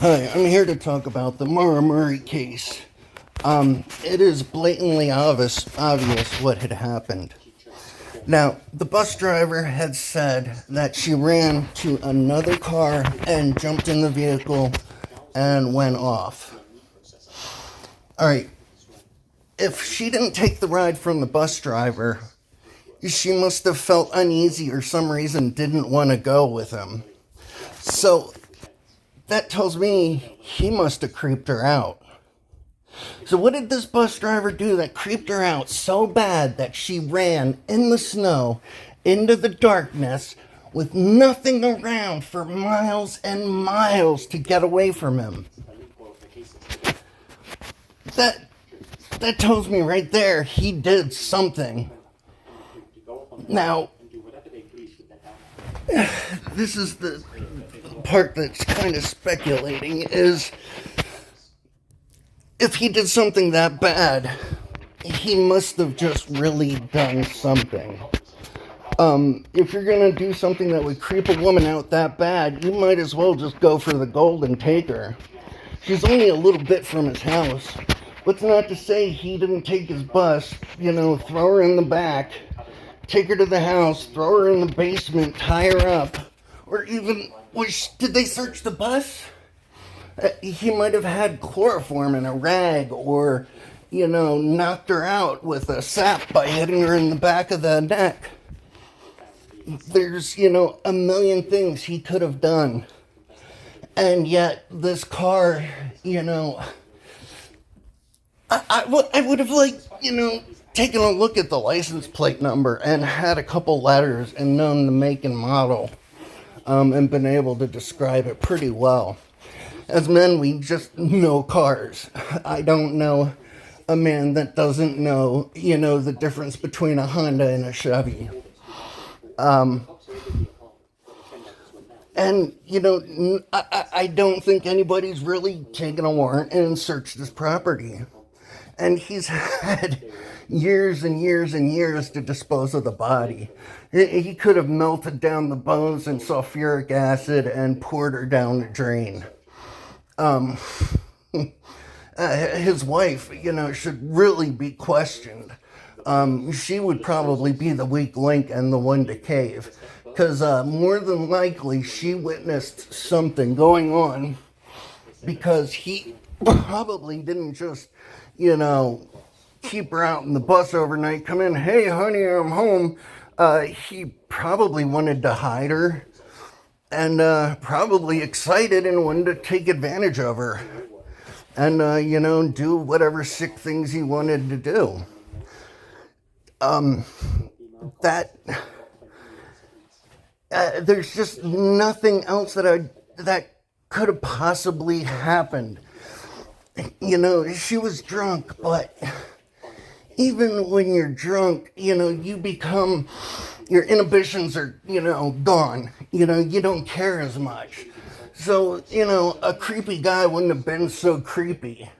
Hi, I'm here to talk about the Maura Murray case. It is blatantly obvious what had happened. Now, the bus driver had said that she ran to another car and jumped in the vehicle and went off. Alright, if she didn't take the ride from the bus driver, she must have felt uneasy or some reason didn't want to go with him. So, that tells me he must have creeped her out. So what did this bus driver do that creeped her out so bad that she ran in the snow into the darkness with nothing around for miles and miles to get away from him? That tells me right there he did something. Now, this is the part that's kind of speculating, is if he did something that bad, he must have just really done something. If you're gonna do something that would creep a woman out that bad, you might as well just go for the gold and take her. She's only a little bit from his house. What's not to say he didn't take his bus, throw her in the back, take her to the house, throw her in the basement, tie her up, or even, did they search the bus? He might have had chloroform in a rag, or, knocked her out with a sap by hitting her in the back of the neck. There's, a million things he could have done. And yet, this car, I would have taken a look at the license plate number and had a couple letters and known the make and model, and been able to describe it pretty well. As men, we just know cars. I don't know a man that doesn't know, the difference between a Honda and a Chevy. And, I don't think anybody's really taken a warrant and searched this property. And he's had years and years and years to dispose of the body. He could have melted down the bones in sulfuric acid and poured her down the drain. His wife, should really be questioned. She would probably be the weak link and the one to cave. Because more than likely she witnessed something going on, because he probably didn't just, keep her out in the bus overnight, come in, hey honey, I'm home. He probably wanted to hide her, and probably excited and wanted to take advantage of her. And, do whatever sick things he wanted to do. There's just nothing else that could have possibly happened. She was drunk, but even when you're drunk, you become, your inhibitions are, gone. You don't care as much. So, a creepy guy wouldn't have been so creepy.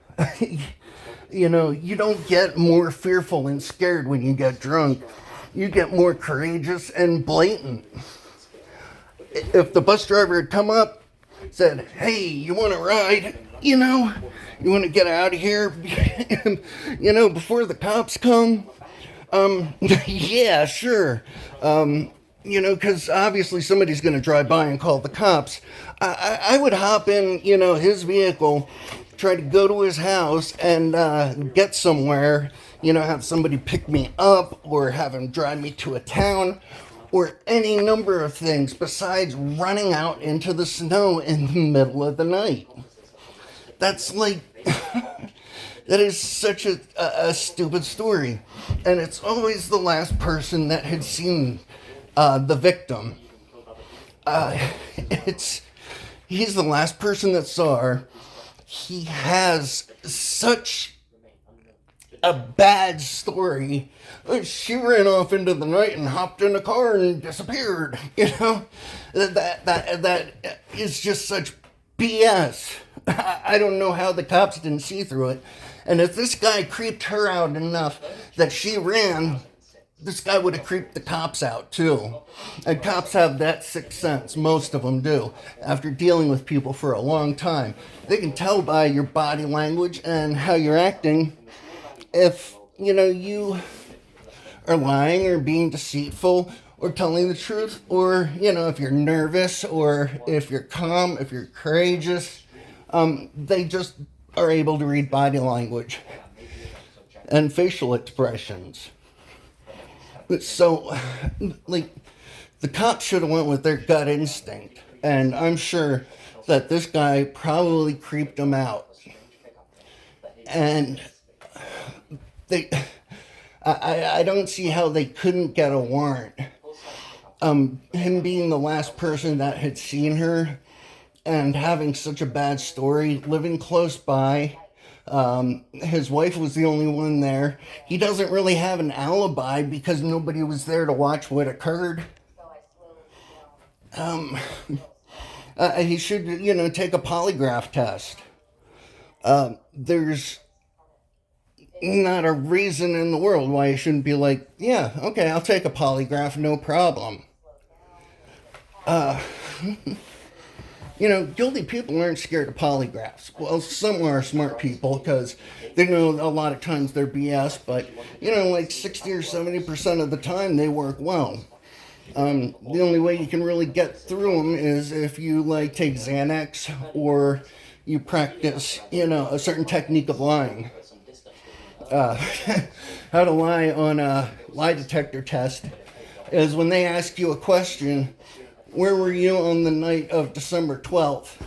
You don't get more fearful and scared when you get drunk. You get more courageous and blatant. If the bus driver had come up, said, hey, you want to ride? You want to get out of here, before the cops come? Yeah, sure. Because obviously somebody's going to drive by and call the cops. I would hop in, his vehicle, try to go to his house and get somewhere, have somebody pick me up or have him drive me to a town or any number of things besides running out into the snow in the middle of the night. That's that is such a stupid story. And it's always the last person that had seen the victim. He's the last person that saw her. He has such a bad story. She ran off into the night and hopped in a car and disappeared. That is just such BS. I don't know how the cops didn't see through it. And if this guy creeped her out enough that she ran this guy would have creeped the cops out too. And cops have that sixth sense, most of them do, after dealing with people for a long time. They can tell by your body language and how you're acting if, you are lying or being deceitful or telling the truth, or, if you're nervous or if you're calm, if you're courageous. They just are able to read body language and facial expressions. So, the cops should have went with their gut instinct. And I'm sure that this guy probably creeped them out. And I don't see how they couldn't get a warrant. Him being the last person that had seen her and having such a bad story, living close by. His wife was the only one there. He doesn't really have an alibi because nobody was there to watch what occurred. He should, take a polygraph test. There's not a reason in the world why he shouldn't be like, yeah, okay, I'll take a polygraph, no problem. Guilty people aren't scared of polygraphs. Well, some are smart people because they know a lot of times they're BS, but, 60 or 70% of the time they work well. The only way you can really get through them is if you, take Xanax or you practice, a certain technique of lying. How to lie on a lie detector test is when they ask you a question, where were you on the night of December 12th?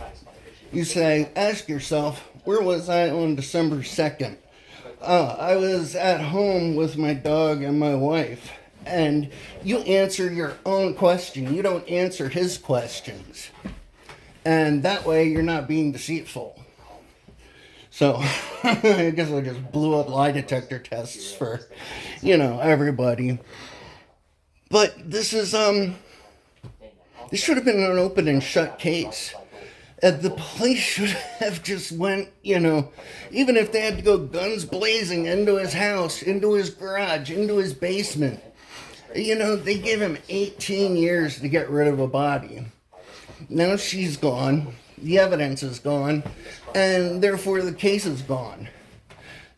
You say, ask yourself, where was I on December 2nd? I was at home with my dog and my wife. And you answer your own question. You don't answer his questions. And that way you're not being deceitful. So, I guess I just blew up lie detector tests for, everybody. But this is, this should have been an open and shut case. The police should have just went, even if they had to go guns blazing into his house, into his garage, into his basement. They gave him 18 years to get rid of a body. Now she's gone. The evidence is gone. And therefore the case is gone.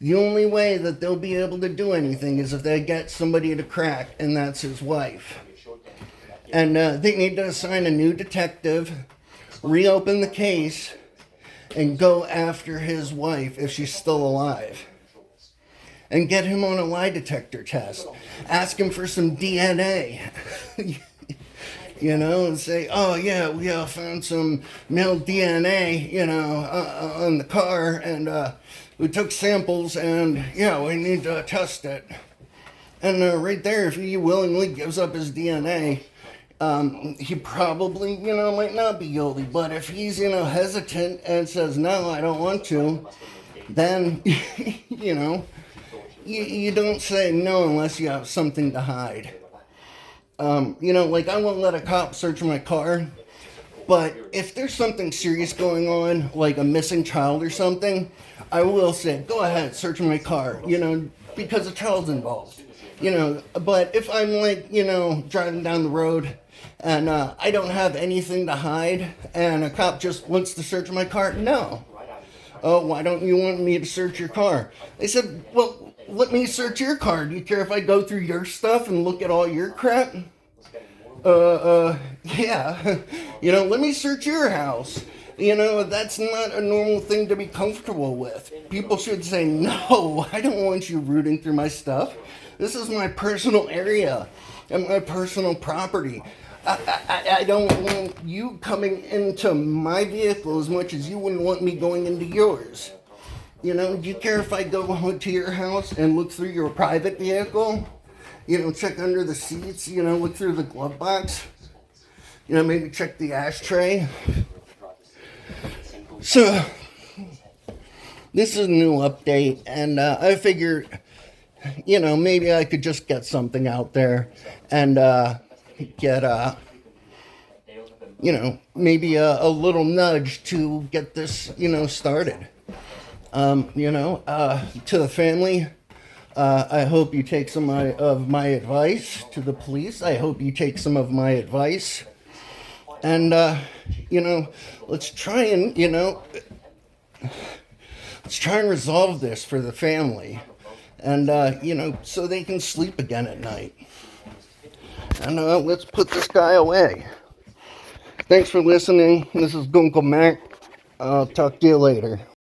The only way that they'll be able to do anything is if they get somebody to crack, and that's his wife. And they need to assign a new detective, reopen the case, and go after his wife if she's still alive. And get him on a lie detector test. Ask him for some DNA. And say, oh yeah, we found some male DNA, on the car, and we took samples, and yeah, we need to test it. And right there, if he willingly gives up his DNA, he probably, might not be guilty. But if he's, hesitant and says, no, I don't want to, then, you don't say no unless you have something to hide. I won't let a cop search my car. But if there's something serious going on, like a missing child or something, I will say, go ahead, search my car, because a child's involved. But if I'm driving down the road and I don't have anything to hide and a cop just wants to search my car, no. Oh, why don't you want me to search your car? They said, well, let me search your car. Do you care if I go through your stuff and look at all your crap? Yeah. Let me search your house. That's not a normal thing to be comfortable with. People should say, no, I don't want you rooting through my stuff. This is my personal area and my personal property. I don't want you coming into my vehicle as much as you wouldn't want me going into yours. Do you care if I go to your house and look through your private vehicle? Check under the seats, look through the glove box. Maybe check the ashtray. So, this is a new update, and I figured, maybe I could just get something out there and get, maybe a little nudge to get this, started. To the family I hope you take some of my advice to the police. I hope you take some of my advice. And, you know, let's try and, let's try and resolve this for the family. And, so they can sleep again at night. And let's put this guy away. Thanks for listening. This is Guncle Mac. I'll talk to you later.